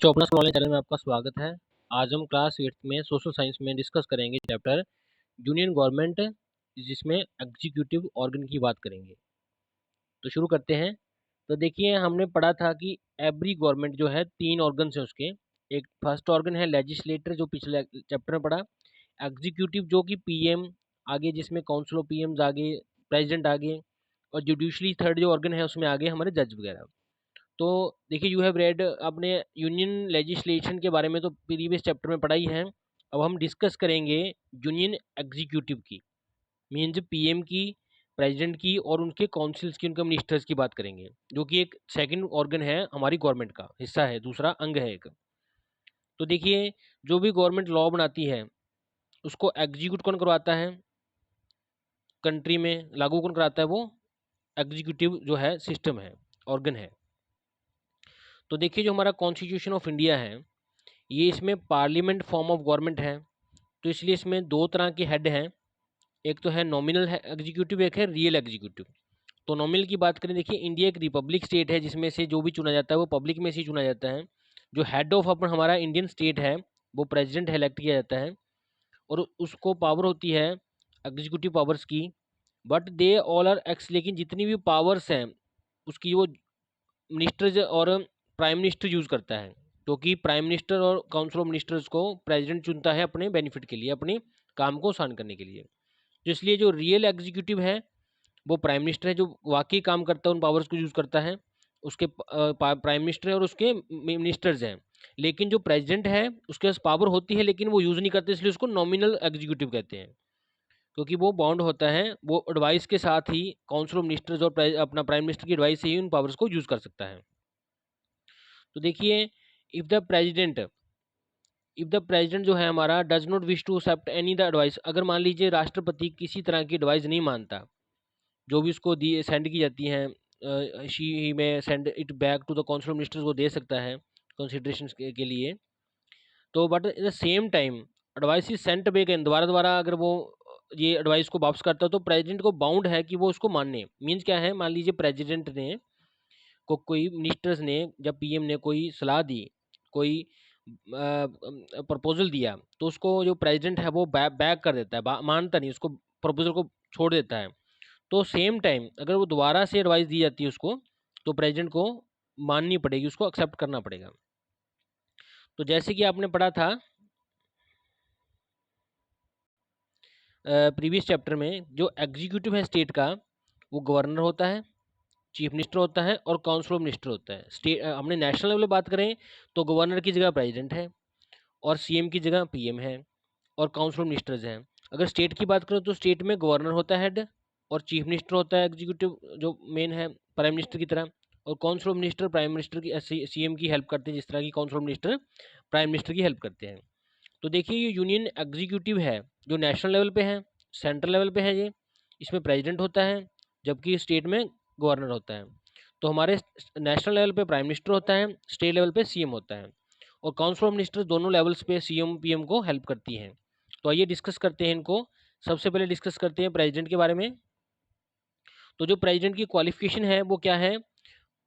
Chopra school channel में आपका स्वागत है। आज हम क्लास 8 में सोशल साइंस में डिस्कस करेंगे चैप्टर यूनियन गवर्नमेंट, जिसमें एग्जीक्यूटिव ऑर्गन की बात करेंगे। तो शुरू करते हैं। तो देखिए, हमने पढ़ा था कि एवरी गवर्नमेंट जो है 3 ऑर्गन्स हैं उसके। एक फर्स्ट ऑर्गन है लेजिस्लेटर, जो पिछले चैप्टर में पढ़ा। एग्जीक्यूटिव जो कि पीएम, आगे जिसमें काउंसिल ऑफ पीएम्स आगे, प्रेसिडेंट आगे, और जुडिशरी थर्ड जो ऑर्गन है उसमें आगे हमारे जज वगैरह। तो देखिए, यू हैव रेड, आपने यूनियन लेजिस्लेशन के बारे में तो प्रीवियस चैप्टर में पढ़ा ही है। अब हम डिस्कस करेंगे यूनियन एग्जीक्यूटिव की, मीन्स पीएम की, प्रेसिडेंट की और उनके काउंसिल्स की, उनके मिनिस्टर्स की बात करेंगे, जो कि एक सेकंड ऑर्गन है, हमारी गवर्नमेंट का हिस्सा है, दूसरा अंग है एक। तो देखिए, जो भी गवर्नमेंट लॉ बनाती है उसको एग्जीक्यूट कौन करवाता है, कंट्री में लागू कौन कराता है, वो एग्जीक्यूटिव जो है सिस्टम है, ऑर्गन है। तो देखिए, जो हमारा कॉन्स्टिट्यूशन ऑफ इंडिया है, ये इसमें पार्लियामेंट फॉर्म ऑफ गवर्नमेंट है। तो इसलिए इसमें दो तरह के हेड हैं, एक तो है नॉमिनल एग्जीक्यूटिव, एक है रियल एग्जीक्यूटिव। तो नॉमिनल की बात करें, देखिए इंडिया एक रिपब्लिक स्टेट है, जिसमें से जो भी चुना जाता है वो पब्लिक में से ही चुना जाता है। जो हेड ऑफ अपन हमारा इंडियन स्टेट है वो प्रेसिडेंट इलेक्ट किया जाता है, और उसको पावर होती है एग्जीक्यूटिव पावर्स की। But they all are ex, लेकिन जितनी भी पावर्स हैं उसकी वो मिनिस्टर्स और प्राइम मिनिस्टर यूज़ करता है, क्योंकि प्राइम मिनिस्टर और काउंसिल ऑफ मिनिस्टर्स को प्रेसिडेंट चुनता है अपने बेनिफिट के लिए, अपने काम को आसान करने के लिए। तो इसलिए जो रियल एग्जीक्यूटिव है वो प्राइम मिनिस्टर है, जो वाकई काम करता है, उन पावर्स को यूज़ करता है। उसके प्राइम मिनिस्टर है और उसके मिनिस्टर्स हैं। लेकिन जो प्रेसिडेंट है उसके पास पावर होती है लेकिन वो यूज़ नहीं करते, इसलिए उसको नॉमिनल एग्जीक्यूटिव कहते हैं, क्योंकि वो बाउंड होता है, वो एडवाइस के साथ ही काउंसिल ऑफ मिनिस्टर्स और अपना प्राइम मिनिस्टर की एडवाइस से ही उन पावर्स को यूज़ कर सकता है। तो देखिए, if the president if the president जो है हमारा does not wish to accept any the advice, अगर मान लीजिए राष्ट्रपति किसी तरह की एडवाइस नहीं मानता, जो भी उसको दी सेंड की जाती हैं, she may send it back to the council of ministers, को दे सकता है कंसिडरेशन के लिए। तो but at the same time advice is sent back, and दोबारा दोबारा अगर वो ये एडवाइस को वापस करता है तो प्रेसिडेंट को बाउंड है कि वो उसको मानने। मीन्स क्या है, मान लीजिए प्रेसिडेंट ने कोई मिनिस्टर्स ने, जब पीएम ने कोई सलाह दी, कोई प्रपोजल दिया, तो उसको जो प्रेसिडेंट है वो बैक कर देता है, मानता नहीं, उसको प्रपोजल को छोड़ देता है। तो सेम टाइम अगर वो दोबारा से एडवाइस दी जाती है उसको, तो प्रेसिडेंट को माननी पड़ेगी, उसको एक्सेप्ट करना पड़ेगा। तो जैसे कि आपने पढ़ा था प्रीवियस चैप्टर में, जो एग्जीक्यूटिव है स्टेट का, वो गवर्नर होता है, चीफ मिनिस्टर होता है और काउंसिल ऑफ मिनिस्टर होता है। स्टेट हमने नेशनल लेवल पे बात करें तो गवर्नर की जगह प्रेसिडेंट है, और सीएम की जगह पीएम है, और काउंसिल ऑफ मिनिस्टर्स हैं। अगर स्टेट की बात करें तो स्टेट में गवर्नर होता है हेड, और चीफ मिनिस्टर होता है एग्जीक्यूटिव जो मेन है, प्राइम मिनिस्टर की तरह। और council of minister prime minister की, सीएम की हेल्प करते हैं, जिस तरह की council of minister prime minister की हेल्प करते हैं। तो देखिए, ये यूनियन एग्जीक्यूटिव है जो नेशनल लेवल पे है, सेंट्रल लेवल पे है ये, इसमें प्रेसिडेंट होता है, जबकि स्टेट में गवर्नर होता है। तो हमारे नेशनल लेवल पे प्राइम मिनिस्टर होता है, स्टेट लेवल पे सीएम होता है, और काउंसिल ऑफ मिनिस्टर दोनों लेवल्स पे सीएम पीएम को हेल्प करती हैं। तो आइए डिस्कस करते हैं इनको। सबसे पहले डिस्कस करते हैं प्रेसिडेंट के बारे में। तो जो प्रेसिडेंट की क्वालिफिकेशन है वो क्या है,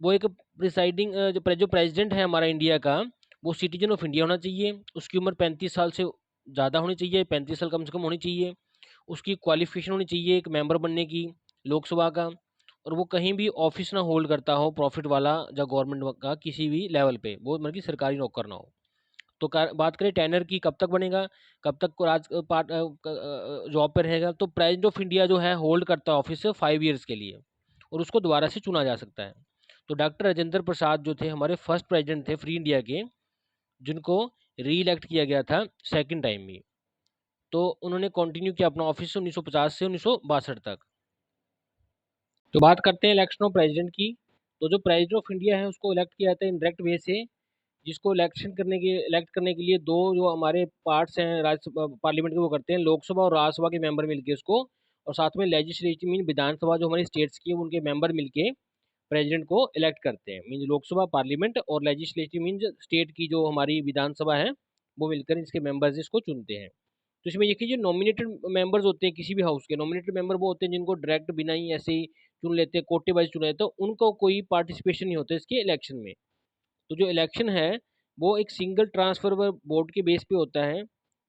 वो एक प्रिसाइडिंग, जो प्रेसिडेंट है हमारा इंडिया का, वो सिटीजन ऑफ इंडिया होना चाहिए, उसकी उम्र 35 साल से ज़्यादा होनी चाहिए, 35 साल कम से कम होनी चाहिए। उसकी क्वालिफिकेशन होनी चाहिए एक मेंबर बनने की लोकसभा का, और वो कहीं भी ऑफिस ना होल्ड करता हो प्रॉफिट वाला या गवर्नमेंट का किसी भी लेवल पे, वो मतलब कि सरकारी नौकर ना हो। तो बात करें टेनर की, कब तक बनेगा, कब तक को राज पार्ट जॉब पे रहेगा, तो प्रेसिडेंट ऑफ इंडिया जो है होल्ड करता है ऑफिस 5 ईयर्स के लिए, और उसको दोबारा से चुना जा सकता है। तो डॉक्टर राजेंद्र प्रसाद जो थे हमारे फर्स्ट प्रेसिडेंट थे फ्री इंडिया के, जिनको री इलेक्ट किया गया था सेकंड टाइम में। तो उन्होंने कंटिन्यू किया अपना ऑफिस 1950 से 1962 तक। तो बात करते हैं इलेक्शन ऑफ प्रेसिडेंट की। तो जो प्रेसिडेंट ऑफ इंडिया है उसको इलेक्ट किया जाता है इनडायरेक्ट वे से, जिसको इलेक्ट करने के लिए दो जो हमारे पार्ट्स हैं राज्य पार्लियामेंट के, वो करते हैं लोकसभा और राज्यसभा के मेंबर मिलके उसको, और साथ में लेजिस्लेटिव मीन विधानसभा जो हमारी स्टेट्स की है उनके मेंबर मिलके प्रेसिडेंट को इलेक्ट करते हैं। मीन लोकसभा पार्लियामेंट और लेजिस्लेटिव मीन स्टेट की जो हमारी विधानसभा है वो मिलकर इसके मेंबर्स इसको चुनते हैं। तो इसमें देखिए, जो नॉमिनेटेड मेंबर्स होते हैं किसी भी हाउस के, नॉमिनेटेड मेंबर वो होते हैं जिनको डायरेक्ट बिना ही ऐसे ही चुन लेते हैं, कोटे वाइज चुना जाता है, तो उनको कोई पार्टिसिपेशन नहीं होता इसके इलेक्शन में। तो जो इलेक्शन है वो एक सिंगल ट्रांसफर बोर्ड के बेस पे होता है,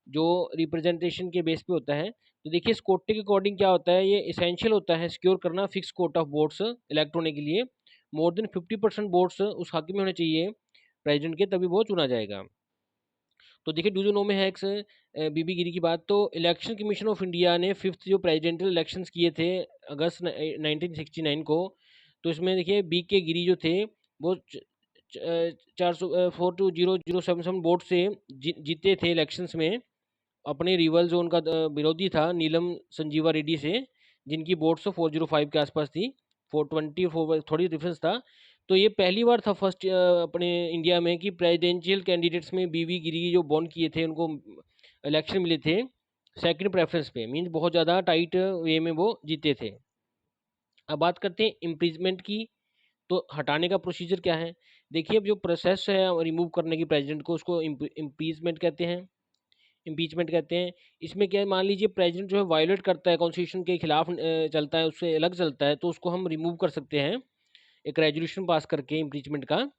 जो रिप्रेजेंटेशन के बेस पे होता है। तो देखिए इस कोटे के अकॉर्डिंग क्या होता है, ये इसेंशियल होता है सिक्योर करना fix Kota of votes elect होने के लिए। मोर देन 50% वोट्स उस हक में होने चाहिए प्रेसिडेंट के, तभी वो चुना जाएगा। तो देखिए डू यू नो में है एक बीबी गिरी की बात। तो इलेक्शन कमीशन ऑफ इंडिया ने फिफ्थ जो प्रेसिडेंशियल इलेक्शंस किए थे अगस्त 1969 को, तो इसमें देखिए बी के गिरी जो थे वो 42,007 वोट से जीते थे इलेक्शंस में, अपने रिवल जो उनका विरोधी था नीलम संजीवा रेड्डी से, जिनकी वोट्स 405 के आसपास थी, 424 थोड़ी डिफरेंस था। तो ये पहली बार था फर्स्ट अपने इंडिया में कि प्रेसिडेंशियल कैंडिडेट्स में बीवी गिरी जो बॉन्ड किए थे उनको इलेक्शन मिले थे सेकंड प्रेफरेंस पे, मीन्स बहुत ज़्यादा टाइट वे में वो जीते थे। अब बात करते हैं इम्पीचमेंट की। तो हटाने का प्रोसीजर क्या है, देखिए अब जो प्रोसेस है रिमूव करने की प्रेसिडेंट को, उसको इम्पीचमेंट कहते हैं, इम्पीचमेंट कहते हैं। इसमें क्या है, मान लीजिए प्रेसिडेंट जो है वायलेट करता है, कॉन्स्टिट्यूशन के खिलाफ चलता है, उससे अलग चलता है, तो उसको हम रिमूव कर सकते हैं एक रेजोल्यूशन पास करके इम्पीचमेंट का,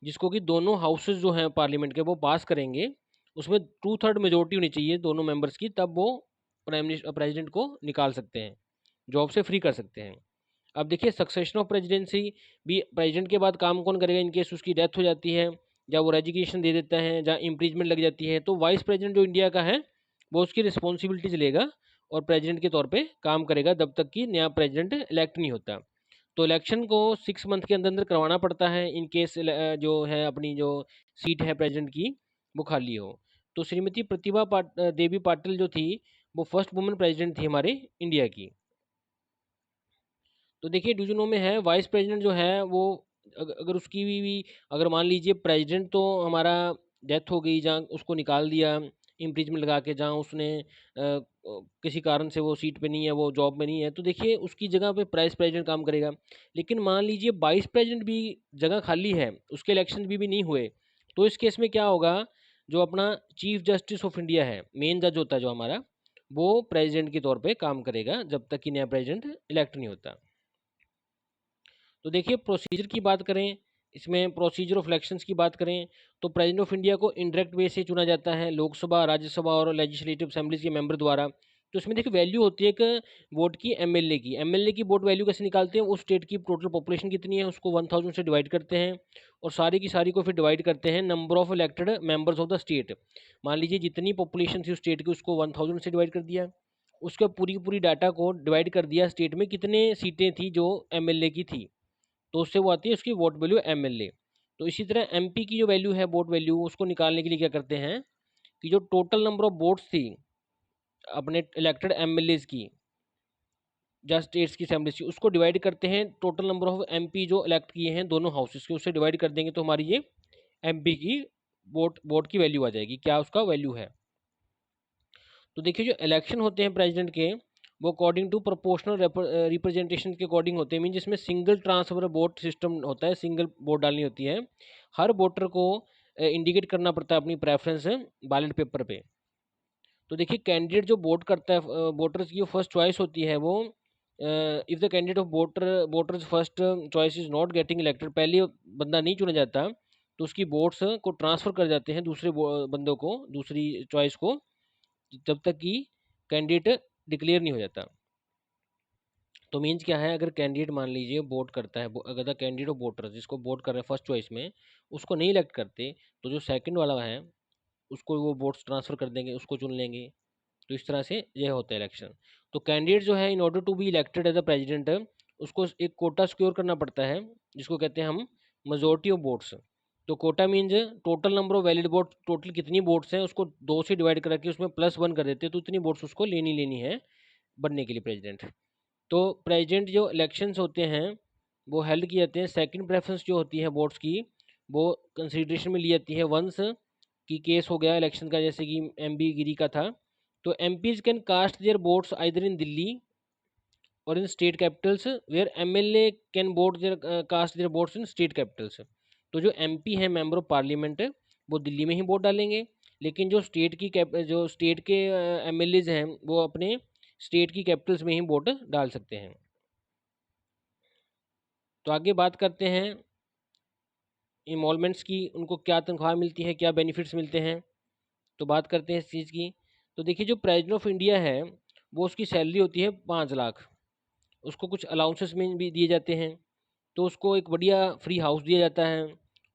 जिसको कि दोनों हाउसेज जो हैं पार्लियामेंट के वो पास करेंगे। उसमें 2/3 मेजोरिटी होनी चाहिए दोनों मेंबर्स की, तब वो प्राइम मिनिस्टर प्रेसिडेंट को निकाल सकते हैं, जॉब से फ्री कर सकते हैं। अब देखिए सक्सेशन ऑफ प्रेसिडेंसी भी, प्रेसिडेंट के बाद काम कौन करेगा इन केस उसकी डेथ हो जाती है, या वो रेजिग्नेशन दे देता है, या इम्पीचमेंट लग जाती है, तो वाइस प्रेसिडेंट जो इंडिया का है वो उसकी रिस्पॉन्सिबिलिटीज लेगा और प्रेसिडेंट के तौर पे काम करेगा जब तक कि नया प्रेसिडेंट इलेक्ट नहीं होता। तो इलेक्शन को 6 मंथ के अंदर अंदर करवाना पड़ता है इन केस जो है अपनी जो सीट है प्रेसिडेंट की वो खाली हो। तो श्रीमती प्रतिभा देवी पाटिल जो थी वो फर्स्ट वुमेन प्रेसिडेंट थी हमारे इंडिया की। तो देखिए डिवीजनों में है वाइस प्रेसिडेंट जो है वो, अगर उसकी भी अगर मान लीजिए प्रेसिडेंट तो हमारा डेथ हो गई, जहाँ उसको निकाल दिया इम्पीचमेंट लगा के, जहाँ उसने किसी कारण से वो सीट पे नहीं है, वो जॉब में नहीं है, तो देखिए उसकी जगह पे वाइस प्रेसिडेंट काम करेगा। लेकिन मान लीजिए वाइस प्रेसिडेंट भी जगह खाली है, उसके इलेक्शन भी नहीं हुए, तो इस केस में क्या होगा, जो अपना चीफ जस्टिस ऑफ इंडिया है, मेन जज होता है जो हमारा, वो प्रेसिडेंट के तौर पे काम करेगा जब तक कि नया प्रेसिडेंट इलेक्ट नहीं होता। तो देखिए प्रोसीजर की बात करें, इसमें प्रोसीजर ऑफ इलेक्शंस की बात करें, तो प्रेसिडेंट ऑफ इंडिया को इनडायरेक्ट वे से चुना जाता है लोकसभा, राज्यसभा और लेजिस्लेटिव असेंबलीज के मेंबर द्वारा। तो इसमें देखिए वैल्यू होती है एक वोट की, एमएलए की। एमएलए की वोट वैल्यू कैसे निकालते हैं, उस स्टेट की टोटल पॉपुलेशन कितनी है उसको 1000 से डिवाइड करते हैं, और सारी की सारी को फिर डिवाइड करते हैं number of elected members of the state. मान लीजिए जितनी पॉपुलेशन थी उस स्टेट की, उसको 1000 से डिवाइड कर दिया, उसके पूरी की पूरी डाटा को डिवाइड कर दिया स्टेट में कितने सीटें थी जो एमएलए की थी, तो उससे वो आती है उसकी वोट वैल्यू एमएलए। तो इसी तरह एमपी की जो वैल्यू है वोट वैल्यू, उसको निकालने के लिए क्या करते हैं कि जो टोटल नंबर ऑफ वोट्स थी अपने इलेक्टेड एमएलएज की, जहाँ स्टेट्स की असेंबलीज की, उसको डिवाइड करते हैं टोटल नंबर ऑफ एमपी जो इलेक्ट किए हैं दोनों हाउसेस के, उससे डिवाइड कर देंगे तो हमारी ये एमपी की वोट वोट की वैल्यू आ जाएगी, क्या उसका वैल्यू है। तो देखिए जो इलेक्शन होते हैं प्रेसिडेंट के, वो अकॉर्डिंग टू प्रोपोर्शनल रिप्रेजेंटेशन के अकॉर्डिंग होते हैं, मीन जिसमें सिंगल ट्रांसफर वोट सिस्टम होता है, सिंगल वोट डालनी होती है। हर वोटर को इंडिकेट करना पड़ता है अपनी प्रेफरेंस बैलेट पेपर पे। तो देखिए कैंडिडेट जो वोट करता है, वोटर्स की जो फर्स्ट चॉइस होती है वो, if the candidate of voters first choice is not getting elected, पहले बंदा नहीं चुना जाता, तो उसकी वोट्स को ट्रांसफ़र कर जाते हैं दूसरे बंदों को, दूसरी चॉइस को, जब तक कि कैंडिडेट डिक्लेयर नहीं हो जाता। तो मीन्स क्या है, अगर कैंडिडेट मान लीजिए वोट करता है, अगर द कैंडिडेट ऑफ वोटर जिसको वोट कर रहे हैं फर्स्ट चॉइस में, उसको नहीं इलेक्ट करते, तो जो सेकंड वाला है उसको वो वोट्स ट्रांसफ़र कर देंगे, उसको चुन लेंगे। तो इस तरह से यह होता है इलेक्शन। तो कैंडिडेट जो है in order to be elected as a president, उसको एक कोटा सिक्योर करना पड़ता है, जिसको कहते हैं हम मेजोरिटी ऑफ वोट्स। तो quota means total number of valid vote, total कितनी वोट्स हैं उसको 2 से डिवाइड करके उसमें +1 कर देते हैं, तो इतनी वोट्स उसको लेनी है बनने के लिए प्रेसिडेंट। तो प्रेसिडेंट जो इलेक्शंस होते हैं वो हेल्ड किए जाते हैं, सेकंड प्रेफरेंस जो होती है वोट्स की वो कंसीडरेशन में ली जाती है वंस की केस हो गया इलेक्शन का, जैसे कि एमबी गिरी का था। तो MPs can cast their votes either in Delhi और in state capitals, where MLA can vote their cast their votes in state capitals. तो जो एमपी है मेंबर ऑफ पार्लियामेंट, वो दिल्ली में ही वोट डालेंगे, लेकिन जो जो स्टेट के एमएलएज हैं वो अपने स्टेट की कैपिटल्स में ही वोट डाल सकते हैं। तो आगे बात करते हैं इमोलमेंट्स की, उनको क्या तनख्वाह मिलती है, क्या बेनिफिट्स मिलते हैं। तो बात करते हैं इस चीज़ की। तो देखिए जो प्रेसिडेंट ऑफ इंडिया है वो उसकी सैलरी होती है 5 लाख। उसको कुछ अलाउंसेस में भी दिए जाते हैं। तो उसको एक बढ़िया फ्री हाउस दिया जाता है।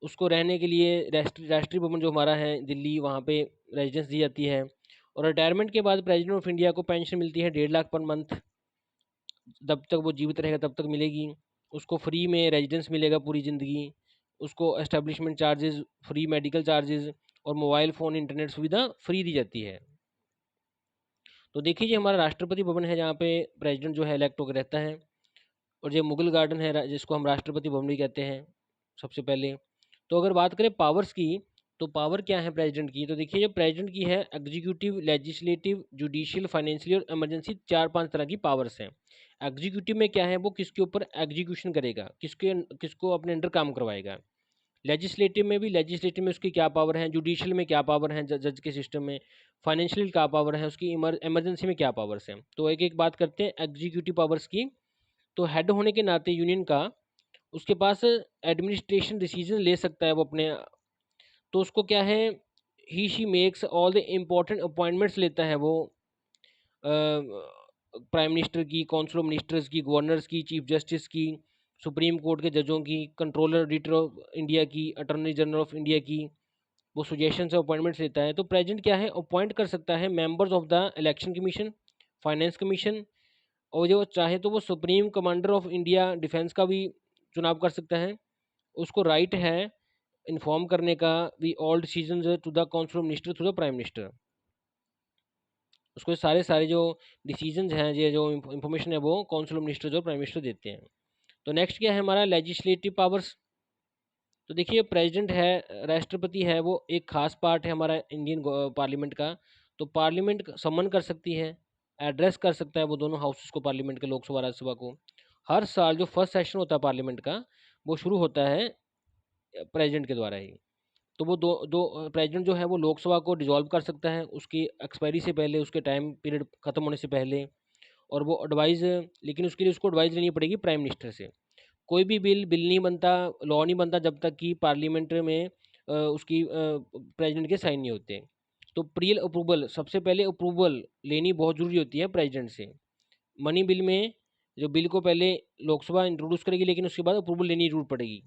उसको रहने के लिए राष्ट्रीय भवन जो हमारा है दिल्ली, वहाँ पे रेजिडेंस दी जाती है। और रिटायरमेंट के बाद प्रेसिडेंट ऑफ इंडिया को पेंशन मिलती है 1.5 लाख पर मंथ। जब तक वो जीवित रहेगा तब तक मिलेगी। उसको फ्री में रेजिडेंस मिलेगा पूरी ज़िंदगी। उसको establishment charges, free medical charges और मोबाइल फ़ोन इंटरनेट सुविधा फ्री दी जाती है। तो देखिए ये हमारा राष्ट्रपति भवन है जहाँ पे प्रेसिडेंट जो है इलेक्ट होकर रहता है। और ये मुगल गार्डन है जिसको हम राष्ट्रपति भवन भी कहते हैं सबसे पहले। तो अगर बात करें पावर्स की, तो पावर क्या है प्रेसिडेंट की, तो देखिए जो प्रेसिडेंट की है एग्जीक्यूटिव, लेजिस्लेटिव, जुडिशियल, फाइनेंशियल और इमरजेंसी, 4-5 तरह की पावर्स हैं। एग्जीक्यूटिव में क्या है, वो किसके ऊपर एग्जीक्यूशन करेगा, किसको अपने अंडर काम करवाएगा। लेजिस्लेटिव में भी, लेजिस्लेटिव में उसकी क्या पावर है, जुडिशियल में क्या पावर है, जज के सिस्टम में, फाइनेंशियल क्या पावर है उसकी, इमरजेंसी में क्या पावर्स हैं। तो एक एक बात करते हैं एग्जीक्यूटिव पावर्स की। तो हेड होने के नाते यूनियन का, उसके पास एडमिनिस्ट्रेशन डिसीजन ले सकता है वो अपने। तो उसको क्या है, he she makes all the important appointments लेता है वो, प्राइम मिनिस्टर की, काउंसिल ऑफ मिनिस्टर्स की, गवर्नर्स की, चीफ जस्टिस की, सुप्रीम कोर्ट के जजों की, कंट्रोलर ऑडिटर ऑफ इंडिया की, अटॉर्नी जनरल ऑफ इंडिया की, वो सजेशन से अपॉइंटमेंट्स लेता है। तो प्रेसिडेंट क्या है, अपॉइंट कर सकता है members of the election commission, finance commission, और जो चाहे तो वो supreme commander of India defence का भी चुनाव कर सकता है। उसको राइट है इन्फॉर्म करने का we all decision to the council of minister through the prime minister. उसको सारे सारे जो डिसीजंस हैं, ये जो इंफॉर्मेशन है वो काउंसिल ऑफ मिनिस्टर जो प्राइम मिनिस्टर देते हैं। तो नेक्स्ट क्या है हमारा लेजिस्लेटिव पावर्स। तो देखिए प्रेसिडेंट है, राष्ट्रपति है, वो एक खास पार्ट है हमारा इंडियन पार्लियामेंट का। तो पार्लियामेंट समन कर सकती है, एड्रेस कर सकता है वो दोनों हाउसेस को, पार्लियामेंट के, लोकसभा राज्यसभा को। हर साल जो फर्स्ट सेशन होता है पार्लियामेंट का, वो शुरू होता है प्रेसिडेंट के द्वारा ही। तो वो दो दो प्रेसिडेंट जो है वो लोकसभा को डिसॉल्व कर सकता है उसकी एक्सपायरी से पहले, उसके टाइम पीरियड खत्म होने से पहले। और वो एडवाइस, लेकिन उसके लिए उसको एडवाइस लेनी पड़ेगी प्राइम मिनिस्टर से। कोई भी बिल नहीं बनता, लॉ नहीं बनता जब तक कि पार्लियामेंट में उसकी प्रेसिडेंट के साइन नहीं होते। तो प्रियल अप्रूवल, सबसे पहले अप्रूवल लेनी बहुत ज़रूरी होती है प्रेसिडेंट से। मनी बिल में जो बिल को पहले लोकसभा इंट्रोड्यूस करेगी, लेकिन उसके बाद अप्रूवल लेनी जरूर पड़ेगी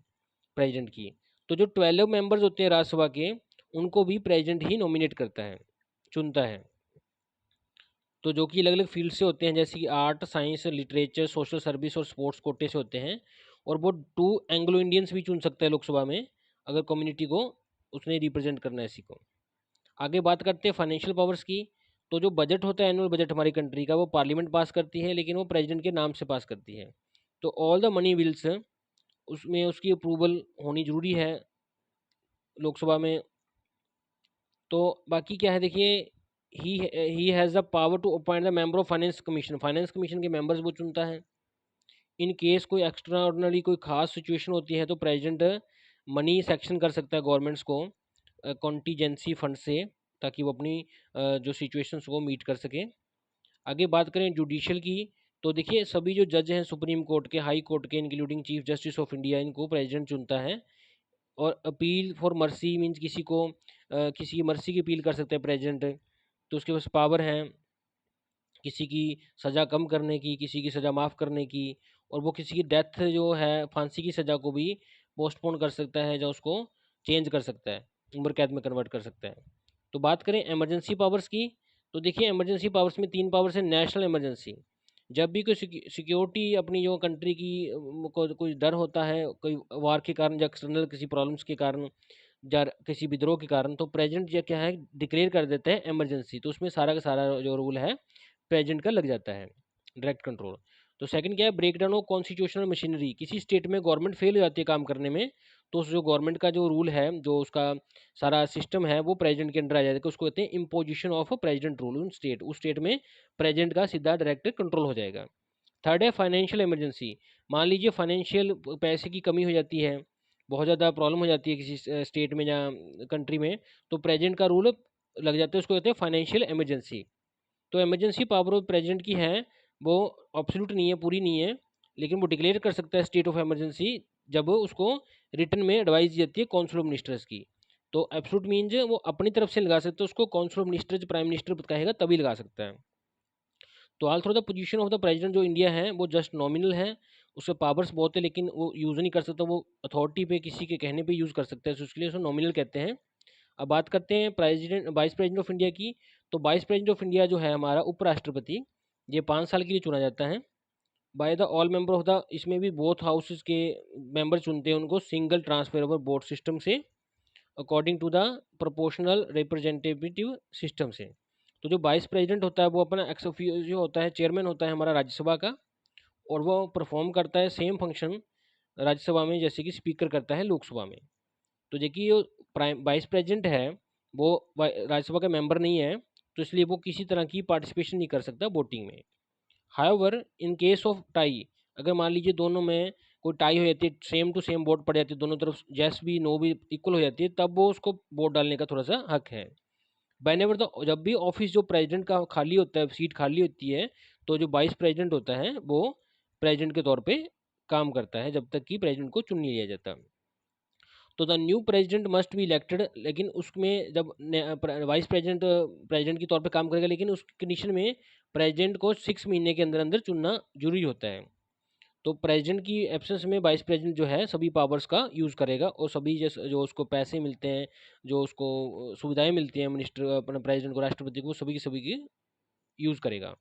प्रेसिडेंट की। तो जो 12 मेंबर्स होते हैं राज्यसभा के, उनको भी प्रेसिडेंट ही नॉमिनेट करता है, चुनता है। तो जो कि अलग अलग फील्ड से होते हैं, जैसे कि art, science, literature, social service और स्पोर्ट्स कोटे से होते हैं। और वो 2 एंग्लो इंडियंस भी चुन सकता है लोकसभा में, अगर कम्युनिटी को उसने रिप्रेजेंट करना है इसी को। आगे बात करते हैं फाइनेंशियल पावर्स की। तो जो बजट होता है, एनुअल बजट हमारी कंट्री का, वो पार्लियामेंट पास करती है, लेकिन वो प्रेसिडेंट के नाम से पास करती है। तो ऑल द मनी बिल्स, उसमें उसकी अप्रूवल होनी ज़रूरी है लोकसभा में। तो बाकी क्या है देखिए, he has the power to appoint the member of finance commission, finance commission के मेंबर्स वो चुनता है। इन केस कोई एक्स्ट्रा ऑर्डिनरी कोई खास सिचुएशन होती है, तो प्रेसिडेंट मनी सेक्शन कर सकता है गवर्नमेंट्स को कॉन्टीजेंसी फंड से, ताकि वो अपनी जो सिचुएशंस को मीट कर सके। आगे बात करें जुडिशियल की, तो देखिए सभी जो जज हैं सुप्रीम कोर्ट के, हाई कोर्ट के, including chief justice of India, इनको प्रेसिडेंट चुनता है। और अपील फॉर मर्सी मीन्स किसी को किसी की मर्सी की अपील कर सकते हैं प्रेसिडेंट। तो उसके पास पावर है किसी की सज़ा कम करने की, किसी की सज़ा माफ़ करने की। और वो किसी की डेथ जो है, फांसी की सज़ा को भी पोस्टपोन कर सकता है, या उसको चेंज कर सकता है, उम्र कैद में कन्वर्ट कर सकता है। तो बात करें इमरजेंसी पावर्स की, तो देखिए इमरजेंसी पावर्स में 3 पावर्स हैं। नेशनल इमरजेंसी, जब भी कोई सिक्योरिटी अपनी जो कंट्री की को कोई डर होता है, कोई वार के कारण या एक्सटर्नल किसी प्रॉब्लम्स के कारण, या किसी विद्रोह के कारण, तो प्रेसिडेंट या क्या है डिक्लेयर कर देते हैं इमरजेंसी। तो उसमें सारा का सारा जो रूल है प्रेसिडेंट का लग जाता है, डायरेक्ट कंट्रोल। तो सेकंड क्या है, break down of constitutional machinery. किसी स्टेट में गवर्नमेंट फेल हो जाती है काम करने में, तो उस जो गवर्नमेंट का जो रूल है, जो उसका सारा सिस्टम है, वो प्रेसिडेंट के अंडर आ जाएगा। उसको कहते हैं इम्पोजिशन ऑफ प्रेसिडेंट रूल उन स्टेट, उस स्टेट में प्रेसिडेंट का सीधा डायरेक्ट कंट्रोल हो जाएगा। थर्ड है फाइनेंशियल इमरजेंसी। मान लीजिए फाइनेंशियल पैसे की कमी हो जाती है, बहुत ज़्यादा प्रॉब्लम हो जाती है किसी स्टेट में या कंट्री में, तो प्रेसिडेंट का रूल लग जाता है, उसको कहते हैं फाइनेंशियल इमरजेंसी। तो इमरजेंसी पावर ऑफ प्रेसिडेंट की है, वो एब्सोल्यूट नहीं है, पूरी नहीं है, लेकिन वो डिक्लेयर कर सकता है स्टेट ऑफ इमरजेंसी जब उसको रिटर्न में एडवाइस दी जाती है काउंसिल ऑफ मिनिस्टर्स की। तो एब्सोल्यूट मीन्स वो अपनी तरफ से लगा सकते हैं, उसको council of ministers prime minister कहेगा तभी लगा सकता है। तो all through the position of the president जो इंडिया है वो जस्ट नॉमिनल है, उसके पावर्स बहुत है लेकिन वो यूज़ नहीं कर सकता, वो अथॉरिटी पे किसी के कहने पे यूज़ कर सकता है, तो इसके लिए उसको नॉमिनल कहते हैं। अब बात करते हैं president vice president of India की। तो वाइस प्रेसिडेंट ऑफ इंडिया जो है हमारा उपराष्ट्रपति, ये 5 साल के लिए चुना जाता है by the all member of the, इसमें भी बोथ हाउसेस के मेंबर चुनते हैं उनको सिंगल ट्रांसफरेबल वोट सिस्टम से, according to the proportional representative system से। तो जो वाइस प्रेसिडेंट होता है वो अपना एक्स ऑफिशियो होता है, चेयरमैन होता है हमारा राज्यसभा का, और वो परफॉर्म करता है सेम फंक्शन राज्यसभा में जैसे कि स्पीकर करता है लोकसभा में। तो देखिए जो प्राइम वाइस प्रेसिडेंट है वो राज्यसभा का मेंबर नहीं है, तो इसलिए वो किसी तरह की पार्टिसिपेशन नहीं कर सकता वोटिंग में। However in case of tie, अगर मान लीजिए दोनों में कोई टाई हो जाती है, सेम टू सेम वोट पड़ जाती है, दोनों तरफ यस भी नो भी इक्वल हो जाती है, तब वो उसको वोट डालने का थोड़ा सा हक है। व्हेनेवर द, जब भी ऑफिस जो प्रेसिडेंट का खाली होता है, सीट खाली होती है, तो जो वाइस प्रेसिडेंट होता है वो प्रेसिडेंट के तौर पे काम करता है जब तक कि प्रेसिडेंट को चुन नहीं लिया जाता। तो the new president must be elected, लेकिन उसमें जब वाइस प्रेसिडेंट प्रेसिडेंट के तौर पे काम करेगा, लेकिन उस कंडीशन में प्रेसिडेंट को 6 महीने के अंदर अंदर चुनना जरूरी होता है। तो प्रेसिडेंट की एब्सेंस में वाइस प्रेसिडेंट जो है सभी पावर्स का यूज़ करेगा, और सभी जैसे जो उसको पैसे मिलते हैं, जो उसको सुविधाएं मिलती हैं मिनिस्टर अपने प्रेसिडेंट को, राष्ट्रपति को, सभी की यूज़ करेगा।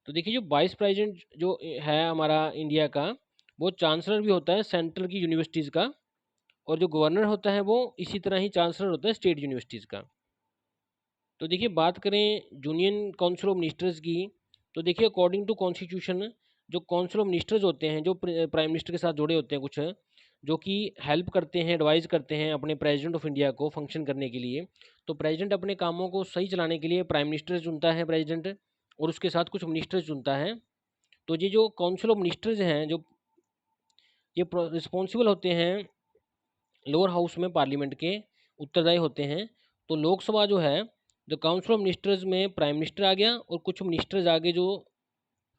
तो देखिए जो वाइस प्रेसिडेंट जो है हमारा इंडिया का, वो चांसलर भी होता है सेंट्रल की यूनिवर्सिटीज़ का, और जो गवर्नर होता है वो इसी तरह ही चांसलर होता है स्टेट यूनिवर्सिटीज़ का। तो देखिए बात करें यूनियन काउंसिल ऑफ मिनिस्टर्स की, तो देखिए अकॉर्डिंग टू कॉन्स्टिट्यूशन जो काउंसिल ऑफ मिनिस्टर्स होते हैं, जो प्राइम मिनिस्टर के साथ जुड़े होते हैं कुछ, जो कि हेल्प करते हैं, एडवाइस करते हैं अपने प्रेसिडेंट ऑफ इंडिया को फंक्शन करने के लिए। तो प्रेसिडेंट अपने कामों को सही चलाने के लिए प्राइम मिनिस्टर चुनता है प्रेसिडेंट, और उसके साथ कुछ मिनिस्टर चुनता है। तो ये जो काउंसिल ऑफ मिनिस्टर्स हैं जो ये रिस्पॉन्सिबल होते हैं लोअर हाउस में पार्लियामेंट के, उत्तरदायी होते हैं। तो लोकसभा जो है, जो काउंसिल ऑफ मिनिस्टर्स में प्राइम मिनिस्टर आ गया, और कुछ मिनिस्टर्स आ गए जो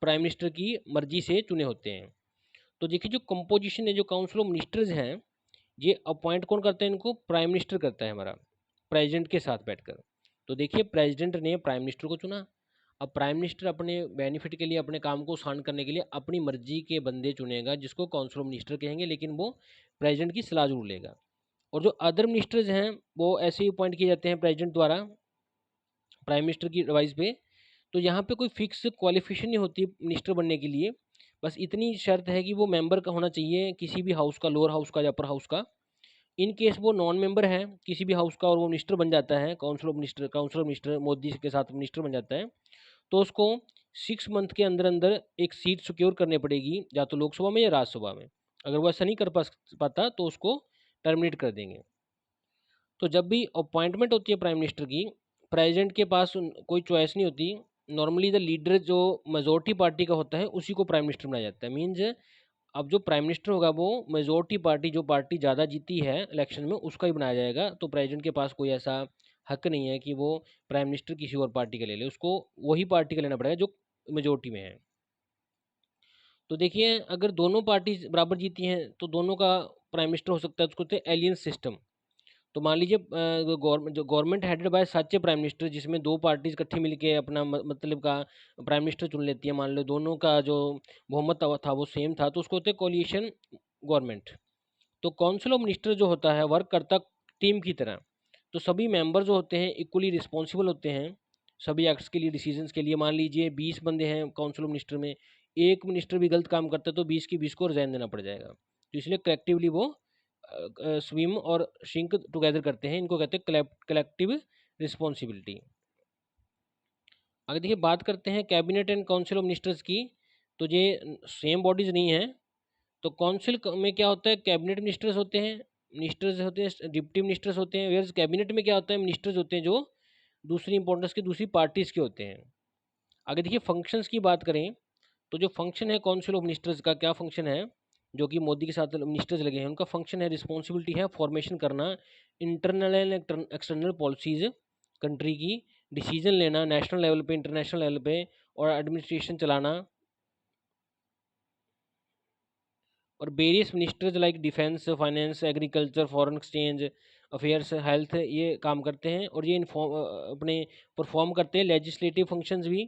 प्राइम मिनिस्टर की मर्जी से चुने होते हैं। तो देखिए जो कंपोजिशन है जो काउंसिल ऑफ मिनिस्टर्स हैं, ये अपॉइंट कौन करता है, इनको प्राइम मिनिस्टर करता है हमारा प्रेसिडेंट के साथ बैठकर। तो देखिए प्रेसिडेंट ने प्राइम मिनिस्टर को चुना, अब प्राइम मिनिस्टर अपने बेनिफिट के लिए, अपने काम को आसान करने के लिए अपनी मर्जी के बंदे चुनेगा जिसको काउंसिल ऑफ मिनिस्टर कहेंगे, लेकिन वो प्रेसिडेंट की सलाह जरूर लेगा। और जो अदर मिनिस्टर्स हैं वो ऐसे ही अपॉइंट किए जाते हैं प्रेसिडेंट द्वारा प्राइम मिनिस्टर की एडवाइस पे। तो यहाँ पे कोई फिक्स क्वालिफिकेशन नहीं होती मिनिस्टर बनने के लिए, बस इतनी शर्त है कि वो मेंबर का होना चाहिए किसी भी हाउस का, लोअर हाउस का या अपर हाउस का। इन केस वो नॉन मेंबर है किसी भी हाउस का और वो मिनिस्टर बन जाता है, काउंसिल ऑफ मिनिस्टर मोदी के साथ मिनिस्टर बन जाता है, तो उसको 6 मंथ के अंदर अंदर एक सीट सिक्योर करनी पड़ेगी, या तो लोकसभा में या राज्यसभा में। अगर वो ऐसा नहीं कर पाता तो उसको टर्मिनेट कर देंगे। तो जब भी अपॉइंटमेंट होती है प्राइम मिनिस्टर की, प्रेसिडेंट के पास कोई चॉइस नहीं होती। नॉर्मली द लीडर जो मेजोरिटी पार्टी का होता है उसी को प्राइम मिनिस्टर बनाया जाता है। मीन्स अब जो प्राइम मिनिस्टर होगा वो मेजोरिटी पार्टी, जो पार्टी ज़्यादा जीती है इलेक्शन में, उसका ही बनाया जाएगा। तो प्रेसिडेंट के पास कोई ऐसा हक नहीं है कि वो प्राइम मिनिस्टर किसी और पार्टी का ले ले, उसको वही पार्टी का लेना पड़ेगा जो मेजोरिटी में है। तो देखिए अगर दोनों पार्टी बराबर जीती हैं तो दोनों का प्राइम मिनिस्टर हो सकता है, उसको कहते हैं एलियंस सिस्टम। तो मान लीजिए जो government headed by such prime minister, जिसमें दो पार्टीज इकट्ठी मिलके अपना मतलब का प्राइम मिनिस्टर चुन लेती है, मान लो दोनों का जो बहुमत था वो सेम था, तो उसको होते हैं कोलिशन गवर्नमेंट। तो काउंसिल ऑफ मिनिस्टर जो होता है वर्क करता टीम की तरह। तो सभी मेंबर जो होते हैं इक्वली रिस्पॉन्सिबल होते हैं सभी एक्ट्स के लिए, डिसीजंस के लिए। मान लीजिए 20 बंदे हैं काउंसिल ऑफ मिनिस्टर में, एक मिनिस्टर भी गलत काम करता है तो 20 की 20 को रिजाइन देना पड़ जाएगा। तो इसलिए कलेक्टिवली वो स्विम और शिंक टुगेदर करते हैं, इनको कहते हैं कलेक्टिव रिस्पॉन्सिबिलिटी। अगर देखिए बात करते हैं cabinet and council of ministers की, तो ये सेम बॉडीज नहीं है। तो काउंसिल में क्या होता है, कैबिनेट मिनिस्टर्स होते हैं, मिनिस्टर्स होते हैं, डिप्टी मिनिस्टर्स होते हैं। वेयर कैबिनेट में क्या होता है, मिनिस्टर्स होते हैं जो दूसरी इंपॉर्टेंस के दूसरी पार्टीज़ के होते हैं। अगर देखिए फंक्शंस की बात करें, तो जो फंक्शन है काउंसिल ऑफ मिनिस्टर्स का, क्या फंक्शन है, जो कि मोदी के साथ मिनिस्टर्स लगे हैं उनका फंक्शन है, रिस्पॉन्सिबिलिटी है फॉर्मेशन करना internal and external policies country की, डिसीजन लेना नेशनल लेवल पे, इंटरनेशनल लेवल पे, और एडमिनिस्ट्रेशन चलाना, और various ministers like defence, finance, agriculture, foreign exchange affairs, health, ये काम करते हैं और ये अपने परफॉर्म करते हैं। लेजिस्लेटिव फंक्शंस भी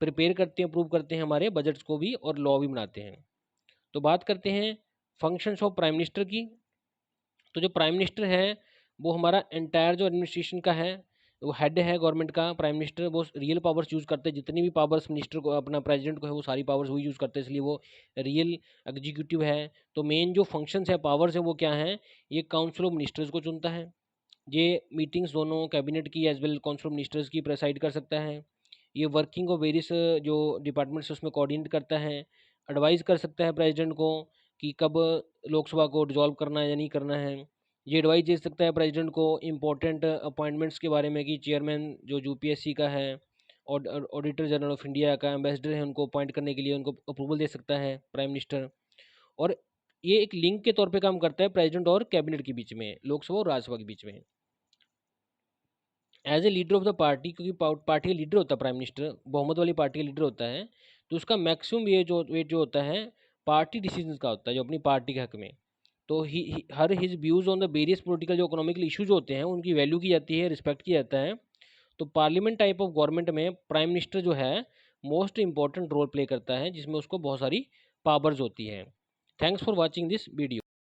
प्रिपेयर करते हैं, अप्रूव करते हैं हमारे बजट्स को भी, और लॉ भी बनाते हैं। तो बात करते हैं फंक्शंस ऑफ प्राइम मिनिस्टर की। तो जो प्राइम मिनिस्टर है वो हमारा एंटायर जो एडमिनिस्ट्रेशन का है, वो हेड है गवर्नमेंट का। प्राइम मिनिस्टर वो रियल पावर्स यूज़ करते हैं, जितनी भी पावर्स मिनिस्टर को, अपना प्रेसिडेंट को है, वो सारी पावर्स वही यूज़ करते हैं, इसलिए वो रियल एग्जीक्यूटिव है। तो मेन जो फंक्शंस है, पावर्स है, वो क्या हैं? ये काउंसिल ऑफ मिनिस्टर्स को चुनता है। ये मीटिंग्स दोनों कैबिनेट की as well council of ministers की प्रेसाइड कर सकता है। ये वर्किंग ऑफ वेरियस जो डिपार्टमेंट्स उसमें कोऑर्डिनेट करता है। एडवाइस कर सकता है प्रेसिडेंट को कि कब लोकसभा को डिसॉल्व करना है या नहीं करना है। ये एडवाइस दे सकता है प्रेसिडेंट को इंपॉर्टेंट अपॉइंटमेंट्स के बारे में, कि चेयरमैन जो यूपीएससी का है, ऑडिटर जनरल ऑफ इंडिया का एम्बेसडर है, उनको अपॉइंट करने के लिए उनको अप्रूवल दे सकता है प्राइम मिनिस्टर। और ये एक लिंक के तौर पे काम करता है प्रेसिडेंट और कैबिनेट के बीच में, लोकसभा और राज्यसभा के बीच में। As a leader of the party, क्योंकि पार्टी का लीडर होता है प्राइम मिनिस्टर, बहुमत वाली पार्टी का लीडर होता है, तो उसका मैक्सिमम ये जो वेट जो होता है पार्टी डिसीजंस का होता है, जो अपनी पार्टी के हक में। तो her his views on the various political जो इकोनॉमिकल इश्यूज होते हैं, उनकी वैल्यू की जाती है, रिस्पेक्ट किया जाता है। तो पार्लियामेंट टाइप ऑफ गवर्नमेंट में प्राइम मिनिस्टर जो है मोस्ट इंपॉर्टेंट रोल प्ले करता है, जिसमें उसको बहुत सारी पावर्स होती हैं। Thanks for watching this video.